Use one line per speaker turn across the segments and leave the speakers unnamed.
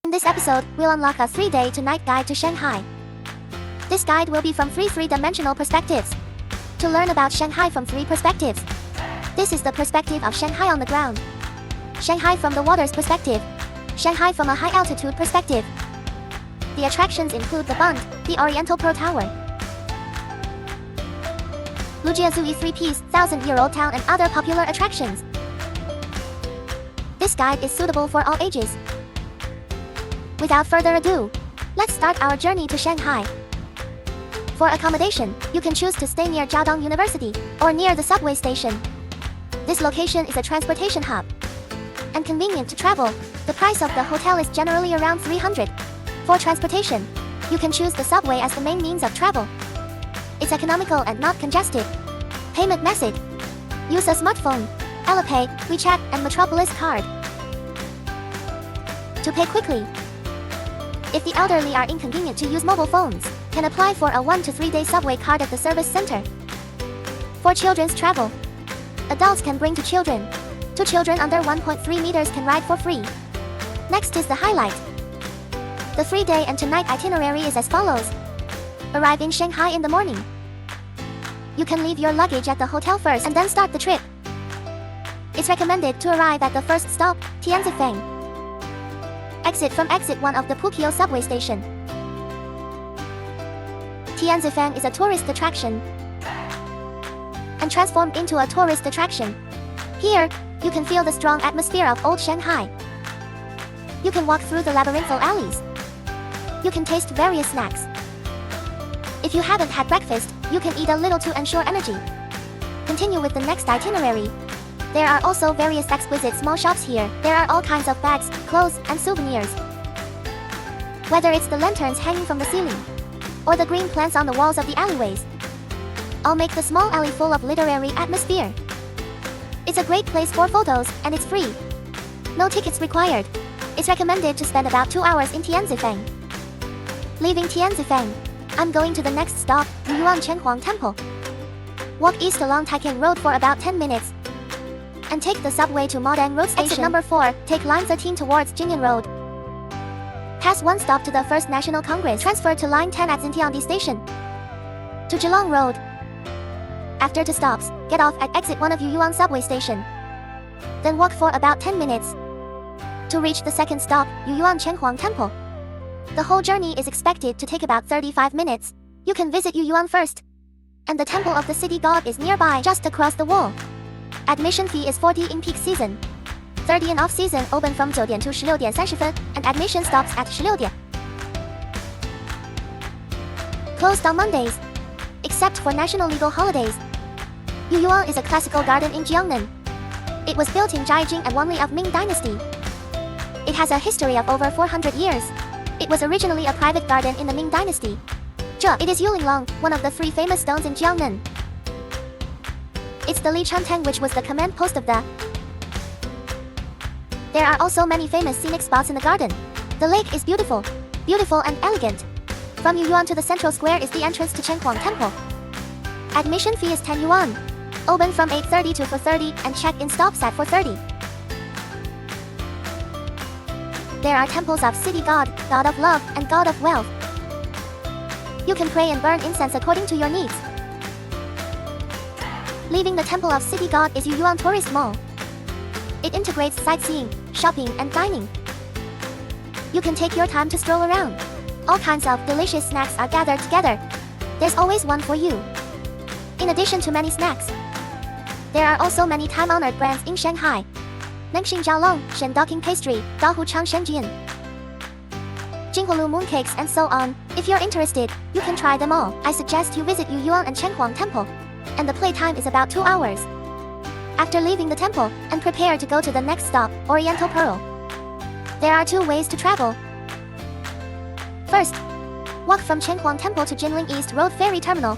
In this episode, we'll unlock a 3-day to night guide to Shanghai. This guide will be from 3 three-dimensional perspectives. To learn about Shanghai from 3 perspectives. This is the perspective of Shanghai on the ground. Shanghai from the water's perspective. Shanghai from a high-altitude perspective. The attractions include the Bund, the Oriental Pearl Tower, Lujia Zoo, 3-piece, 1,000-year-old town, and other popular attractions. This guide is suitable for all ages. Without further ado, let's start our journey to Shanghai. For accommodation, you can choose to stay near Jiaodong University or near the subway station. This location is a transportation hub and convenient to travel. The price of the hotel is generally around 300. For transportation, you can choose the subway as the main means of travel. It's economical and not congested. Payment method: use a smartphone, Alipay, WeChat, and Metropolis card. To pay quickly. If the elderly are inconvenient to use mobile phones, can apply for a 1 to 3 day subway card at the service center. For children's travel, adults can bring 2 children. 2 children under 1.3 meters can ride for free. Next is the highlight. The 3-day and 2-night itinerary is as follows. Arrive in Shanghai in the morning. You can leave your luggage at the hotel first and then start the trip. It's recommended to arrive at the first stop, Tianzifang. Exit from exit 1 of the Puqiao subway station. Tianzifang is a tourist attraction and transformed into a tourist attraction. Here, you can feel the strong atmosphere of old Shanghai. You can walk through the labyrinthal alleys. You can taste various snacks. If you haven't had breakfast, you can eat a little to ensure energy. Continue with the next itinerary. There are also various exquisite small shops here. There are all kinds of bags, clothes, and souvenirs. Whether it's the lanterns hanging from the ceiling or the green plants on the walls of the alleyways, all make the small alley full of literary atmosphere. It's a great place for photos, and it's free. No tickets required. It's recommended to spend about 2 hours in Tianzifang. Leaving Tianzifang, I'm going to the next stop, Yuan Chenhuang Temple. Walk east along Taikang Road for about 10 minutes. And take the subway to Maodang Road Station. Exit number 4, take line 13 towards Jingyan Road. Pass 1 stop to the First National Congress. Transfer to line 10 at Xintiandi Station. To Zhilong Road. After 2 stops, get off at exit 1 of Yuyuan subway station. Then walk for about 10 minutes to reach the second stop, Yuyuan Chenhuang Temple. The whole journey is expected to take about 35 minutes. You can visit Yuyuan first. And the temple of the city god is nearby, just across the wall. Admission fee is 40 in peak season. 30 in off-season, open from 9点to 16:30, and admission stops at 16点. Closed on Mondays, except for national legal holidays. Yuyuan is a classical garden in Jiangnan. It was built in Jiajing and Wanli of Ming Dynasty. It has a history of over 400 years. It was originally a private garden in the Ming Dynasty. It is Yulinglong, one of the 3 famous stones in Jiangnan. It's the Li Chantang, which was the command post of the. There are also many famous scenic spots in the garden. The lake is beautiful and elegant. From Yuyuan to the central square is the entrance to Chenhuang Temple. Admission fee is 10 yuan. Open from 8:30 to 4:30 and check-in stops at 4:30. There are temples of city god, god of love, and god of wealth. You can pray and burn incense according to your needs. Leaving the temple of city god is Yuyuan Tourist Mall. It integrates sightseeing, shopping, and dining. You can take your time to stroll around. All kinds of delicious snacks are gathered together. There's always one for you. In addition to many snacks, there are also many time-honored brands in Shanghai. Nengxing Jiaolong, Shen Docking Pastry, Dahu Chang Shenjian, Jinghuolu Mooncakes, and so on. If you're interested, you can try them all. I suggest you visit Yuyuan and Chenhuang Temple. And the playtime is about 2 hours. After leaving the temple, and prepare to go to the next stop, Oriental Pearl. There are 2 ways to travel. First, walk from Chenhuang Temple to Jinling East Road Ferry Terminal.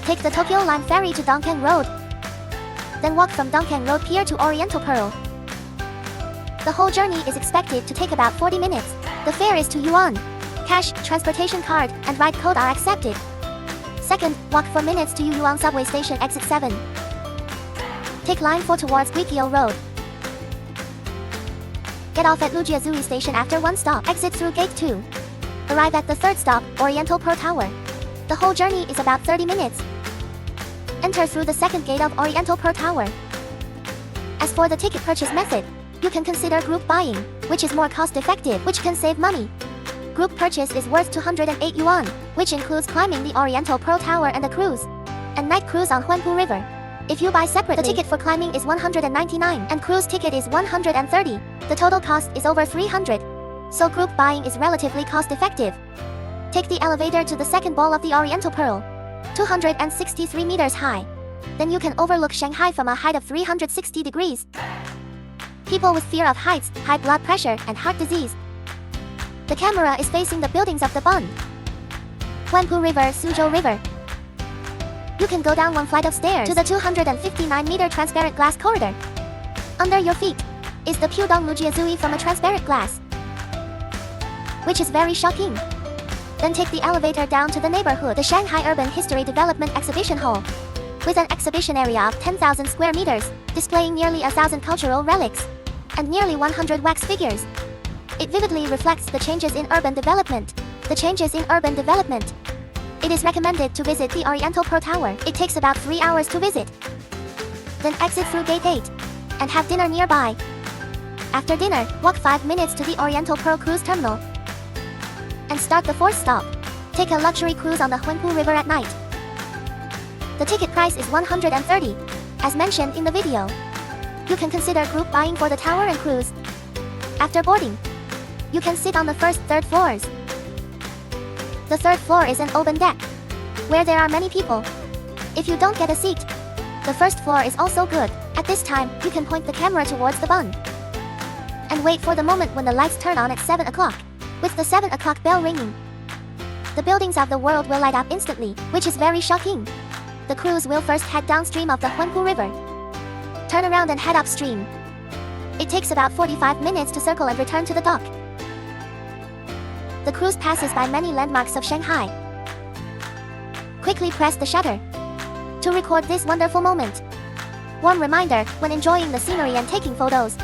Take the Tokyo Line ferry to Dongkang Road. Then walk from Dongkang Road Pier to Oriental Pearl. The whole journey is expected to take about 40 minutes. The fare is 2 yuan. Cash, transportation card, and ride code are accepted. Second, walk 4 minutes to Yuyuan subway station exit 7. Take line 4 towards Puqiao Road. Get off at Lujiazui Station after one stop. Exit through Gate 2. Arrive at the third stop, Oriental Pearl Tower. The whole journey is about 30 minutes. Enter through the second gate of Oriental Pearl Tower. As for the ticket purchase method, you can consider group buying, which is more cost-effective, which can save money. Group purchase is worth 208 yuan, which includes climbing the Oriental Pearl Tower and a cruise, and night cruise on Huanpu River. If you buy separately, the ticket for climbing is 199 and cruise ticket is 130. The total cost is over 300. So group buying is relatively cost-effective. Take the elevator to the second ball of the Oriental Pearl, 263 meters high. Then you can overlook Shanghai from a height of 360 degrees. People with fear of heights, high blood pressure, and heart disease. The camera is facing the buildings of the Bund. Huanpu River, Suzhou River. You can go down one flight of stairs to the 259-meter transparent glass corridor. Under your feet is the Pudong Lujiazui from a transparent glass, which is very shocking. Then take the elevator down to the neighborhood, the Shanghai Urban History Development Exhibition Hall, with an exhibition area of 10,000 square meters, displaying nearly 1,000 cultural relics and nearly 100 wax figures. It vividly reflects the changes in urban development. It is recommended to visit the Oriental Pearl Tower. It takes about 3 hours to visit. Then exit through Gate 8 and have dinner nearby. After dinner, walk 5 minutes to the Oriental Pearl Cruise Terminal and start the fourth stop. Take a luxury cruise on the Huanpu River at night. The ticket price is 130, as mentioned in the video. You can consider group buying for the tower and cruise. After boarding, you can sit on the first, third floors. The third floor is an open deck, where there are many people. If you don't get a seat, the first floor is also good. At this time, you can point the camera towards the Bund and wait for the moment when the lights turn on at 7 o'clock. With the 7 o'clock bell ringing, the buildings of the world will light up instantly, which is very shocking. The cruise will first head downstream of the Huanpu River, turn around and head upstream. It takes about 45 minutes to circle and return to the dock. The cruise passes by many landmarks of Shanghai. Quickly press the shutter to record this wonderful moment. Warm reminder, when enjoying the scenery and taking photos,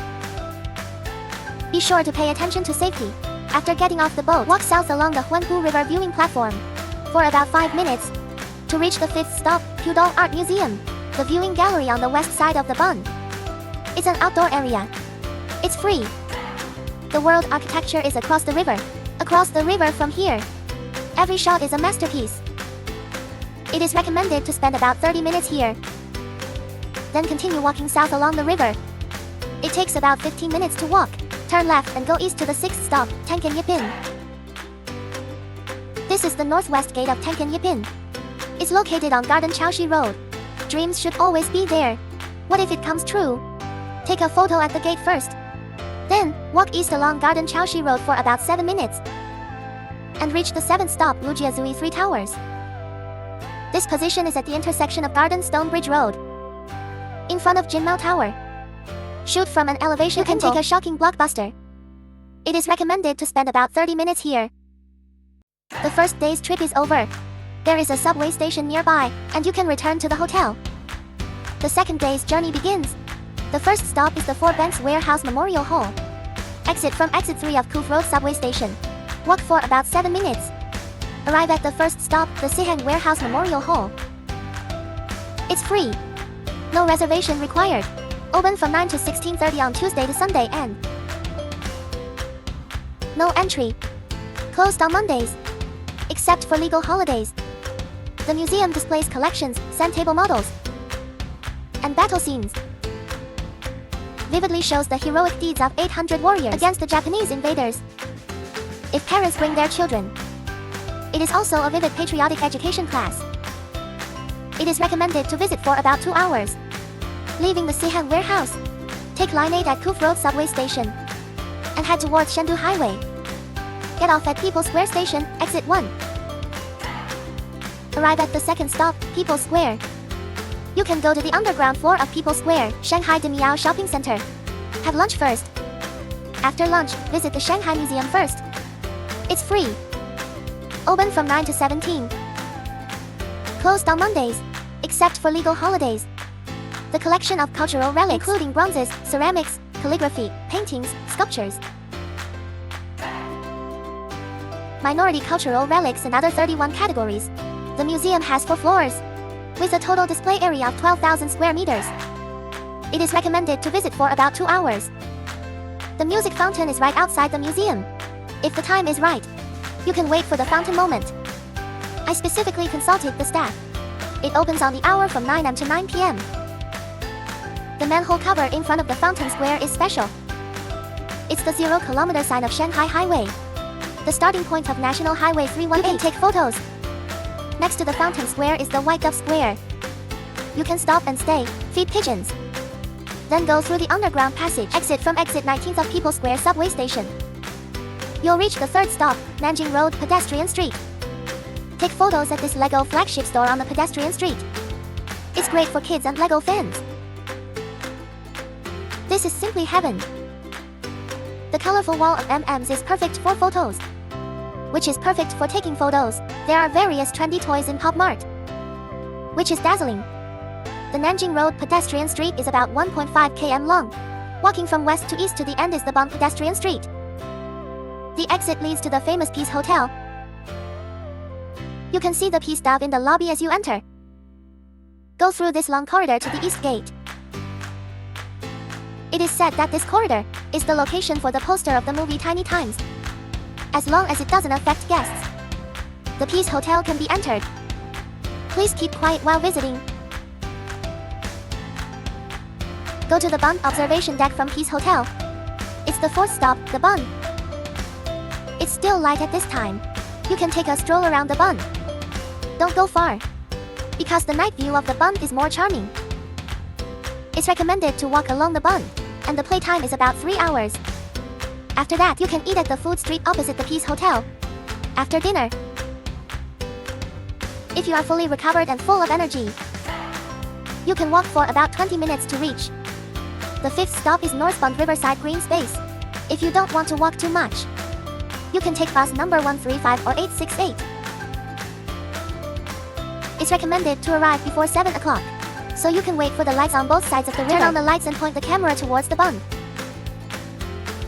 be sure to pay attention to safety. After getting off the boat, walk south along the Huanpu River viewing platform for about 5 minutes to reach the fifth stop, Pudong Art Museum, the viewing gallery on the west side of the Bund. It's an outdoor area. It's free. The world architecture is across the river. Across the river from here, every shot is a masterpiece. It is recommended to spend about 30 minutes here. Then continue walking south along the river. It takes about 15 minutes to walk. Turn left and go east to the sixth stop, Tenkan Yipin. This is the northwest gate of Tenkan Yipin. It's located on Garden Chaoshi Road. Dreams should always be there. What if it comes true? Take a photo at the gate first. Then, walk east along Garden Chaoshi Road for about 7 minutes and reach the 7th stop, Lujiazui 3 Towers. This position is at the intersection of Garden Stone Bridge Road, in front of Jinmao Tower. Shoot from an elevation. You can take a shocking blockbuster. It is recommended to spend about 30 minutes here. The first day's trip is over. There is a subway station nearby, and you can return to the hotel. The second day's journey begins. The first stop is the Four Banks Warehouse Memorial Hall. Exit from exit 3 of Kuf Road subway station. Walk for about 7 minutes. Arrive at the first stop, the Siheng Warehouse Memorial Hall. It's free. No reservation required. Open from 9 to 16:30 on Tuesday to Sunday and no entry. Closed on Mondays, except for legal holidays. The museum displays collections, sand table models, and battle scenes. Vividly shows the heroic deeds of 800 warriors against the Japanese invaders. If parents bring their children, it is also a vivid patriotic education class. It is recommended to visit for about 2 hours. Leaving the Siheng Warehouse, take Line 8 at Kuf Road subway station and head towards Chengdu Highway. Get off at People Square Station, exit 1. Arrive at the second stop, People Square. You can go to the underground floor of People Square, Shanghai Demiao Shopping Center. Have lunch first. After lunch, visit the Shanghai Museum first. It's free. Open from 9 to 17. Closed on Mondays, except for legal holidays. The collection of cultural relics, including bronzes, ceramics, calligraphy, paintings, sculptures, minority cultural relics, and other 31 categories. The museum has 4 floors, with a total display area of 12,000 square meters. It is recommended to visit for about 2 hours. The music fountain is right outside the museum. If the time is right, you can wait for the fountain moment. I specifically consulted the staff. It opens on the hour from 9 am to 9 p.m. The manhole cover in front of the fountain square is special. It's the 0-kilometer sign of Shanghai Highway, the starting point of National Highway 318. You can take photos. Next to the fountain square is the White Dove Square. You can stop and stay, feed pigeons. Then go through the underground passage, exit from exit 19th of People Square subway station. You'll reach the 3rd stop, Nanjing Road Pedestrian Street. Take photos at this Lego flagship store on the pedestrian street. It's great for kids and Lego fans. This is simply heaven. The colorful wall of M&Ms is perfect for photos, which is perfect for taking photos. There are various trendy toys in Pop Mart, which is dazzling. The Nanjing Road pedestrian street is about 1.5 km long. Walking from west to east to the end is the Bund pedestrian street. The exit leads to the famous Peace Hotel. You can see the Peace Dove in the lobby as you enter. Go through this long corridor to the east gate. It is said that this corridor is the location for the poster of the movie Tiny Times, as long as it doesn't affect guests. The Peace Hotel can be entered. Please keep quiet while visiting. Go to the Bund observation deck from Peace Hotel. It's the 4th stop, the Bund. It's still light at this time. You can take a stroll around the Bund. Don't go far, because the night view of the Bund is more charming. It's recommended to walk along the Bund, and the playtime is about 3 hours. After that, you can eat at the food street opposite the Peace Hotel. After dinner, if you are fully recovered and full of energy, you can walk for about 20 minutes to reach. The 5th stop is North Bund Riverside Green Space. If you don't want to walk too much, you can take bus number 135 or 868. It's recommended to arrive before 7 o'clock, so you can wait for the lights on both sides of the river. Turn on the lights and point the camera towards the Bund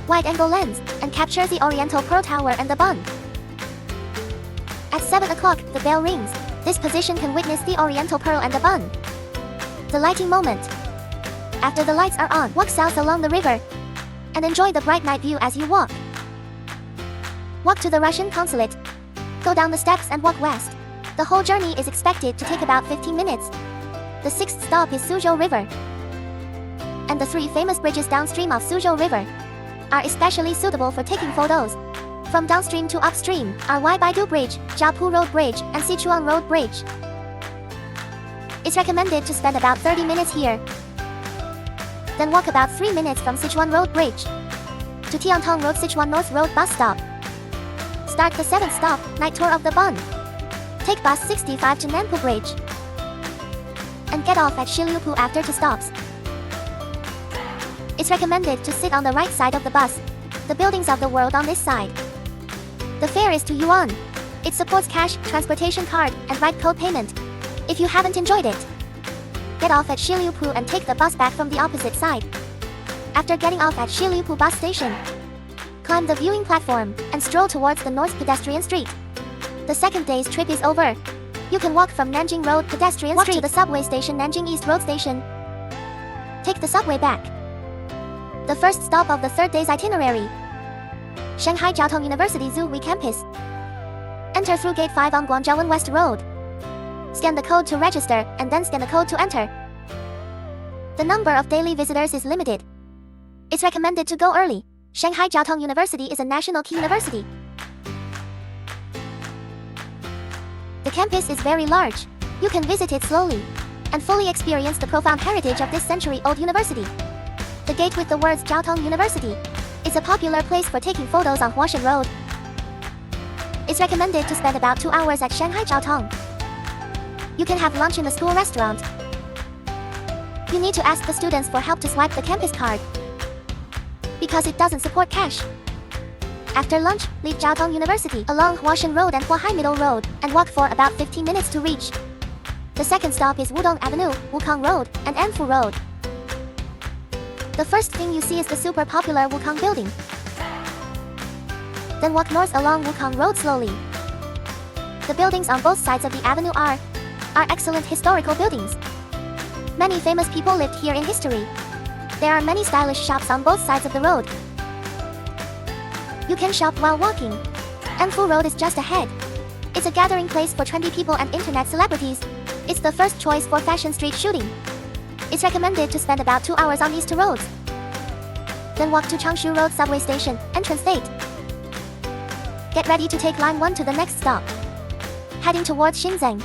wide-angle lens, and capture the Oriental Pearl Tower and the Bund. At 7 o'clock, the bell rings. This position can witness the Oriental Pearl and the Bund. The lighting moment. After the lights are on, walk south along the river, and enjoy the bright night view as you walk. Walk to the Russian consulate. Go down the steps and walk west. The whole journey is expected to take about 15 minutes. The 6th stop is Suzhou River, and the 3 famous bridges downstream of Suzhou River are especially suitable for taking photos. From downstream to upstream are Waibaidu Bridge, Jiapu Road Bridge, and Sichuan Road Bridge. It's recommended to spend about 30 minutes here. Then walk about 3 minutes from Sichuan Road Bridge to Tiantong Road Sichuan North Road bus stop. Start the 7th stop, night tour of the Bund. Take bus 65 to Nanpu Bridge, and get off at Shiliupu after 2 stops. It's recommended to sit on the right side of the bus, the buildings of the world on this side. The fare is 2 yuan. It supports cash, transportation card, and ride code payment. If you haven't enjoyed it, get off at Shiliupu and take the bus back from the opposite side. After getting off at Shiliupu bus station, climb the viewing platform and stroll towards the North Pedestrian Street. The 2nd day's trip is over. You can walk from Nanjing Road Pedestrian Street to the subway station Nanjing East Road Station. Take the subway back. The 1st stop of the 3rd day's itinerary, Shanghai Jiaotong University Zhuhui Campus. Enter through Gate 5 on Guangzhouwen West Road. Scan the code to register, and then scan the code to enter. The number of daily visitors is limited. It's recommended to go early. Shanghai Jiaotong University is a national key university. The campus is very large. You can visit it slowly and fully experience the profound heritage of this century-old university. The gate with the words Jiaotong University is a popular place for taking photos on Huashan Road. It's recommended to spend about 2 hours at Shanghai Jiaotong. You can have lunch in the school restaurant. You need to ask the students for help to swipe the campus card, because it doesn't support cash. After lunch, leave Jiaotong University along Huashan Road and Huahai Middle Road and walk for about 15 minutes to reach. The 2nd stop is Wudong Avenue, Wukong Road, and Anfu Road. The first thing you see is the super popular Wukong building. Then walk north along Wukong Road slowly. The buildings on both sides of the avenue are excellent historical buildings. Many famous people lived here in history. There are many stylish shops on both sides of the road. You can shop while walking. Enfu Road is just ahead. It's a gathering place for trendy people and internet celebrities. It's the first choice for fashion street shooting. It's recommended to spend about 2 hours on these two roads. Then walk to Changshu Road subway station, entrance 8. Get ready to take line 1 to the next stop. Heading towards Xinzheng.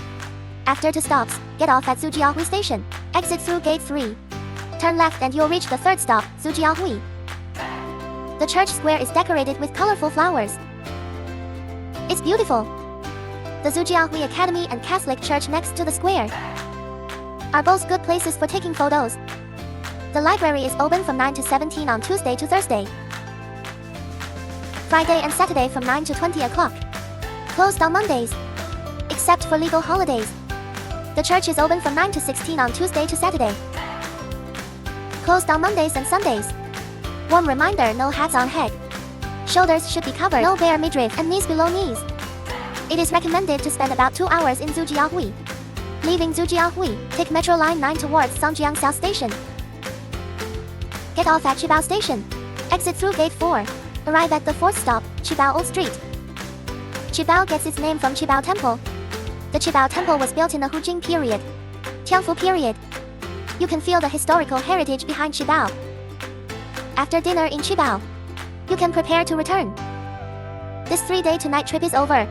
After 2 stops, get off at Zujiahui station. Exit through gate 3. Turn left and you'll reach the 3rd stop, Zujiahui. The church square is decorated with colorful flowers. It's beautiful. The Zujiahui Academy and Catholic Church next to the square are both good places for taking photos. The library is open from 9 to 17 on Tuesday to Thursday. Friday and Saturday from 9 to 20 o'clock. Closed on Mondays, except for legal holidays. The church is open from 9 to 16 on Tuesday to Saturday. Closed on Mondays and Sundays. Warm reminder: no hats on head. Shoulders should be covered, no bare midriff and knees below knees. It is recommended to spend about 2 hours in Zujiahui. Leaving Zujiahui, take Metro Line 9 towards Songjiang South Station. Get off at Qibao Station. Exit through Gate 4. Arrive at the 4th stop, Qibao Old Street. Qibao gets its name from Qibao Temple. The Qibao Temple was built in the Hujing period, Tiangfu period. You can feel the historical heritage behind Qibao. After dinner in Qibao, you can prepare to return. This 3-day 2-night trip is over.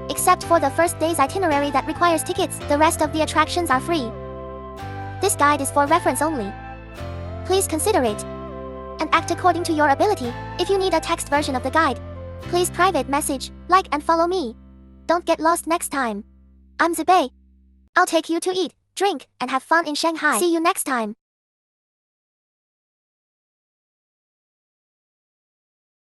Except for the first day's itinerary that requires tickets, the rest of the attractions are free. This guide is for reference only. Please consider it and act according to your ability. If you need a text version of the guide, please private message, like and follow me. Don't get lost next time. I'm Zibei. I'll take you to eat, drink, and have fun in Shanghai. See you next time.